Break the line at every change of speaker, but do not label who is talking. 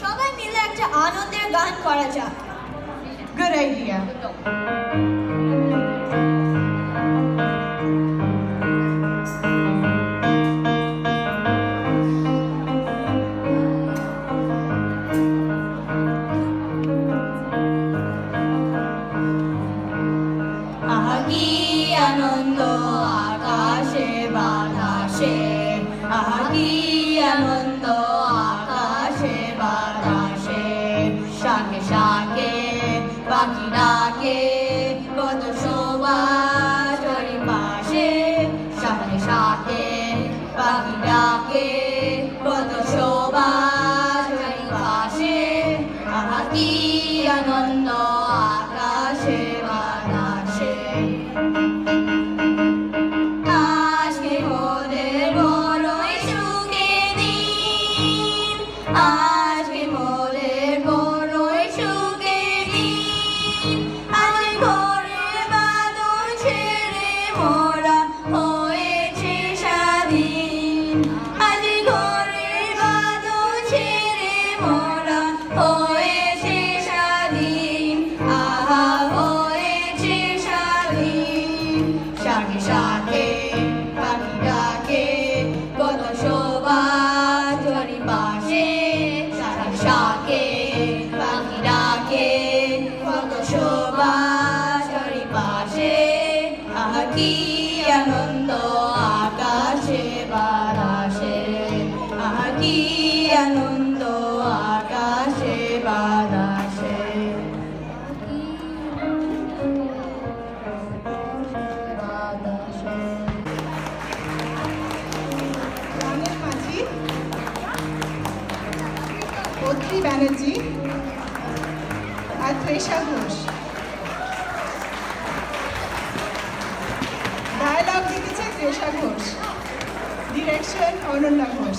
সবাই মিলে একটা আনন্দের গান করা যাক।
Good idea.
কি আনন্দ আকাশে বাতাসে, কি আনন্দ আকাশে বাতাসে, শাকে শাকে পাখি ডাকে, কত শোভা চারিপাশে, শাকে শাকে পাখি ডাকে, কত শোভা চারিপাশে, কি আনন্দ আকাশে বাতাসে। আজকে মোদের বড়ই সুখের দিন, আজকে মোদের বড়ই সুখের দিন, আজ ঘরের বাঁধন ছেড়ে মোরা হয়েছে স্বাধীন, আজ ঘরের বাঁধন ছেড়ে মোরা হয়েছে স্বাধীন, আহা হয়েছে স্বাধীন। শাকে শাকে পাখি ডাকে, কত শোভা চারিপাশে, শাকে শাকে পাখি ডাকে, কত শোভা চারিপাশে, কি আনন্দ আকাশে বাতাসে, কি আনন্দ আকাশে বাতাসে।
রানের মাঝি, বদ্রি ব্যানার্জি আর ত্রেষা ঘোষ। ডায়লগ লিখেছে ত্রেষা ঘোষ, ডিরেকশন অনন্যা ঘোষ।